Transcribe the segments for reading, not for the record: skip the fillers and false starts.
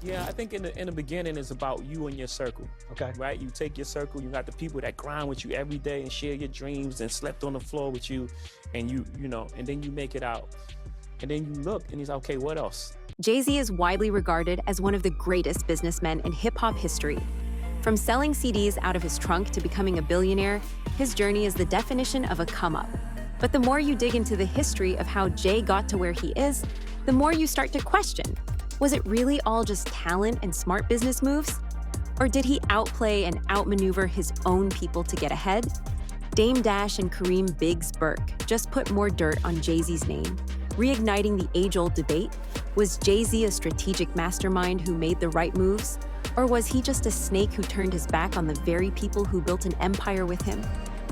Yeah, I think in the beginning it's about you and your circle. Okay. Right? You take your circle, you got the people that grind with you every day and share your dreams and slept on the floor with you, and you know, and then you make it out. And then you look and he's like, okay, what else? Jay-Z is widely regarded as one of the greatest businessmen in hip-hop history. From selling CDs out of his trunk to becoming a billionaire, his journey is the definition of a come-up. But the more you dig into the history of how Jay got to where he is, the more you start to question, was it really all just talent and smart business moves? Or did he outplay and outmaneuver his own people to get ahead? Dame Dash and Kareem Burke just put more dirt on Jay-Z's name, reigniting the age-old debate. Was Jay-Z a strategic mastermind who made the right moves? Or was he just a snake who turned his back on the very people who built an empire with him?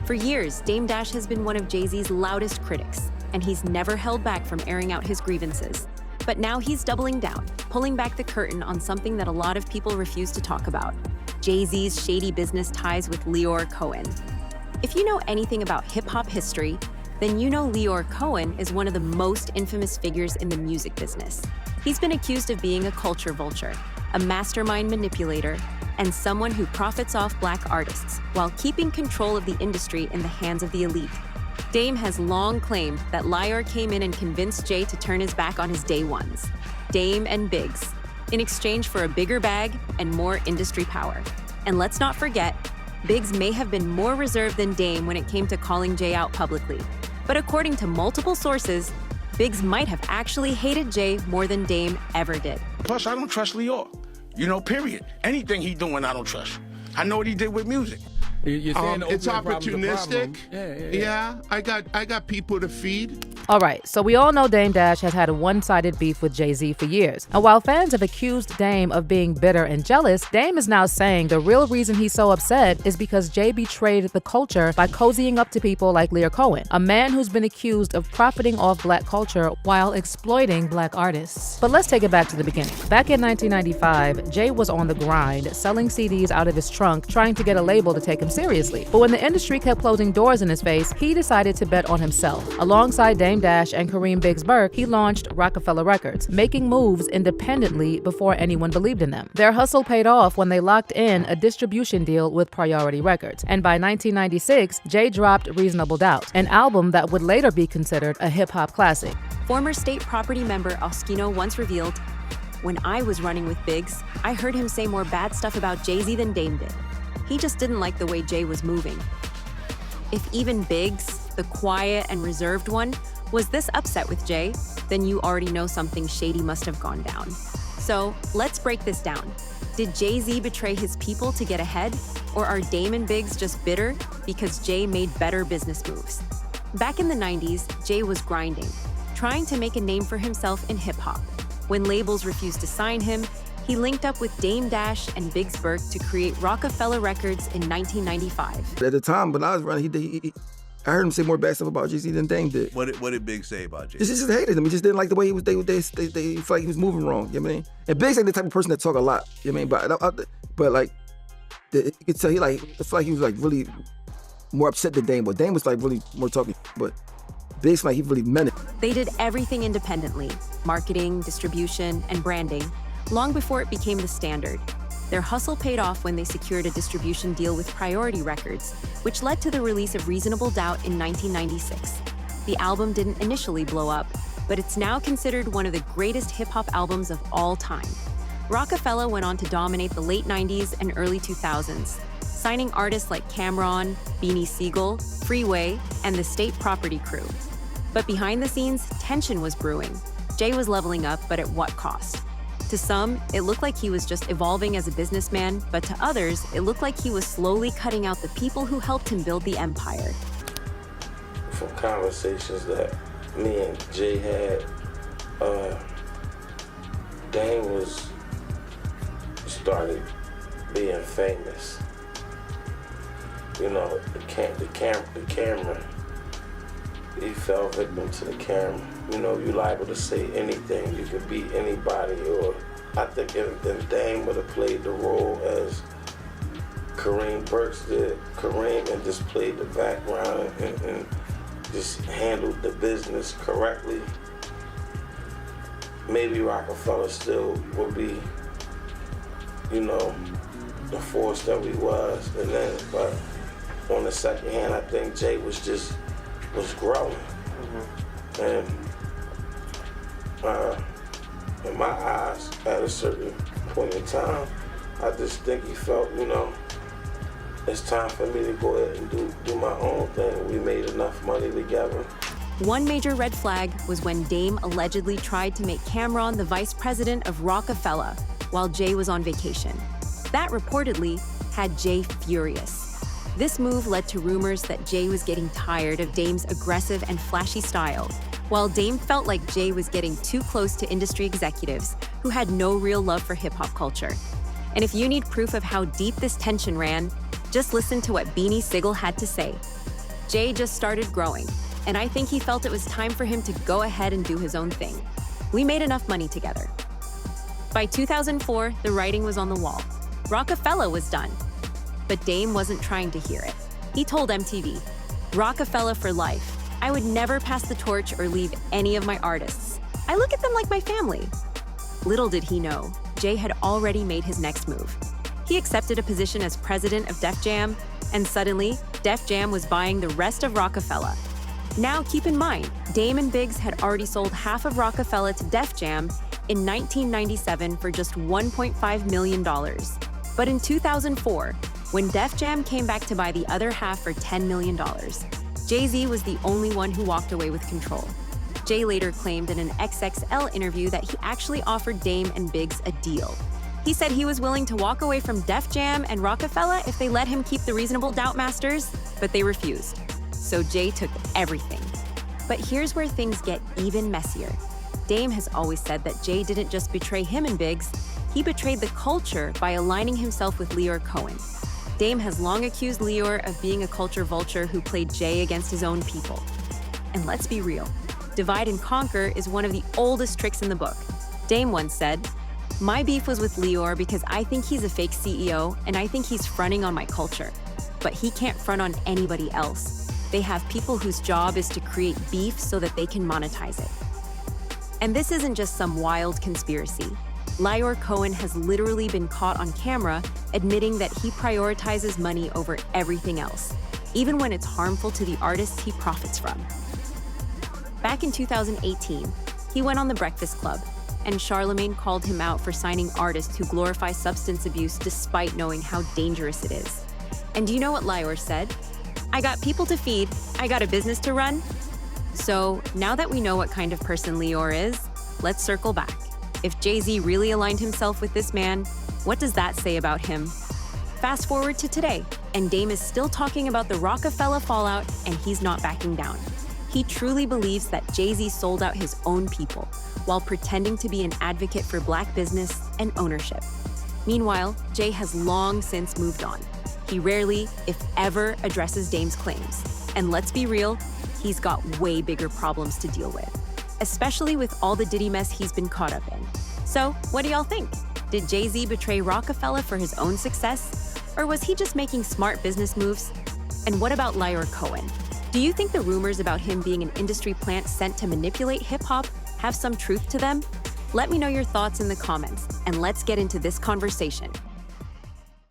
For years, Dame Dash has been one of Jay-Z's loudest critics, and he's never held back from airing out his grievances. But now he's doubling down, pulling back the curtain on something that a lot of people refuse to talk about: Jay-Z's shady business ties with Lyor Cohen. If you know anything about hip-hop history, then you know Lyor Cohen is one of the most infamous figures in the music business. He's been accused of being a culture vulture, a mastermind manipulator, and someone who profits off Black artists while keeping control of the industry in the hands of the elite. Dame has long claimed that Lyor came in and convinced Jay to turn his back on his day ones, Dame and Biggs, in exchange for a bigger bag and more industry power. And let's not forget, Biggs may have been more reserved than Dame when it came to calling Jay out publicly. But according to multiple sources, Biggs might have actually hated Jay more than Dame ever did. Plus, I don't trust Lyor. Period. Anything he doing, I don't trust. I know what he did with music. You're saying the It's opioid problem's the opportunistic. problem. Yeah, I got people to feed. All right, so we all know Dame Dash has had a one-sided beef with Jay-Z for years. And while fans have accused Dame of being bitter and jealous, Dame is now saying the real reason he's so upset is because Jay betrayed the culture by cozying up to people like Lyor Cohen, a man who's been accused of profiting off Black culture while exploiting Black artists. But let's take it back to the beginning. Back in 1995, Jay was on the grind, selling CDs out of his trunk, trying to get a label to take him seriously. But when the industry kept closing doors in his face, he decided to bet on himself. Alongside Dame Dash and Kareem Burke, he launched Rockefeller Records, making moves independently before anyone believed in them. Their hustle paid off when they locked in a distribution deal with Priority Records. And by 1996, Jay dropped Reasonable Doubt, an album that would later be considered a hip-hop classic. Former state property member Oskino once revealed, "When I was running with Biggs, I heard him say more bad stuff about Jay-Z than Dame did. He just didn't like the way Jay was moving." If even Biggs, the quiet and reserved one, was this upset with Jay, then you already know something shady must have gone down. So let's break this down. Did Jay-Z betray his people to get ahead? Or are Dame and Biggs just bitter because Jay made better business moves? Back in the 90s, Jay was grinding, trying to make a name for himself in hip-hop. When labels refused to sign him, he linked up with Dame Dash and Burke to create Rockefeller Records in 1995. At the time when I was running, I heard him say more bad stuff about Jay-Z than Dame did. What did Big say about Jay-Z? He just hated him. He just didn't like the way he was. They felt like he was moving wrong. You know what I mean? And Big's like the type of person that talk a lot. You know what I mean? But like, you could tell it felt like he was like really more upset than Dame. But Dame was like really more talking. But Big's like he really meant it. They did everything independently: marketing, distribution, and branding, long before it became the standard. Their hustle paid off when they secured a distribution deal with Priority Records, which led to the release of Reasonable Doubt in 1996. The album didn't initially blow up, but it's now considered one of the greatest hip-hop albums of all time. Rockefeller went on to dominate the late 90s and early 2000s, signing artists like Cam'ron, Beanie Sigel, Freeway, and the State Property Crew. But behind the scenes, tension was brewing. Jay was leveling up, but at what cost? To some, it looked like he was just evolving as a businessman, but to others, it looked like he was slowly cutting out the people who helped him build the empire. From conversations that me and Jay had, Dame started being famous. The camera, he fell victim to the camera. You're liable to say anything. You could be anybody. Or I think if Dame would have played the role as Kareem Burke did, and just played the background and just handled the business correctly, maybe Rockefeller still would be you know, the force that we was. And then, but on the second hand, I think Jay was growing. And in my eyes, at a certain point in time, I just think he felt, you know, it's time for me to go ahead and do my own thing. We made enough money together. One major red flag was when Dame allegedly tried to make Cameron the vice president of Rockefeller while Jay was on vacation. That reportedly had Jay furious. This move led to rumors that Jay was getting tired of Dame's aggressive and flashy style, while Dame felt like Jay was getting too close to industry executives who had no real love for hip-hop culture. And if you need proof of how deep this tension ran, just listen to what Beanie Sigel had to say. Jay just started growing, and I think he felt it was time for him to go ahead and do his own thing. We made enough money together. By 2004, the writing was on the wall. Rockefeller was done. But Dame wasn't trying to hear it. He told MTV, "Rockefeller for life. I would never pass the torch or leave any of my artists. I look at them like my family." Little did he know, Jay had already made his next move. He accepted a position as president of Def Jam, and suddenly, Def Jam was buying the rest of Rockefeller. Now keep in mind, Dame and Biggs had already sold half of Rockefeller to Def Jam in 1997 for just $1.5 million. But in 2004, when Def Jam came back to buy the other half for $10 million, Jay-Z was the only one who walked away with control. Jay later claimed in an XXL interview that he actually offered Dame and Biggs a deal. He said he was willing to walk away from Def Jam and Rockefeller if they let him keep the Reasonable Doubt Masters, but they refused. So Jay took everything. But here's where things get even messier. Dame has always said that Jay didn't just betray him and Biggs, he betrayed the culture by aligning himself with Lyor Cohen. Dame has long accused Lyor of being a culture vulture who played Jay against his own people. And let's be real, divide and conquer is one of the oldest tricks in the book. Dame once said, "My beef was with Lyor because I think he's a fake CEO and I think he's fronting on my culture. But he can't front on anybody else. They have people whose job is to create beef so that they can monetize it." And this isn't just some wild conspiracy. Lyor Cohen has literally been caught on camera admitting that he prioritizes money over everything else, even when it's harmful to the artists he profits from. Back in 2018, he went on The Breakfast Club, and Charlemagne called him out for signing artists who glorify substance abuse despite knowing how dangerous it is. And do you know what Lyor said? "I got people to feed, I got a business to run." So now that we know what kind of person Lyor is, let's circle back. If Jay-Z really aligned himself with this man, what does that say about him? Fast forward to today, and Dame is still talking about the Rockefeller fallout, and he's not backing down. He truly believes that Jay-Z sold out his own people, while pretending to be an advocate for Black business and ownership. Meanwhile, Jay has long since moved on. He rarely, if ever, addresses Dame's claims. And let's be real, he's got way bigger problems to deal with, especially with all the Diddy mess he's been caught up in. So, what do y'all think? Did Jay-Z betray Rockefeller for his own success? Or was he just making smart business moves? And what about Lyor Cohen? Do you think the rumors about him being an industry plant sent to manipulate hip-hop have some truth to them? Let me know your thoughts in the comments, and let's get into this conversation.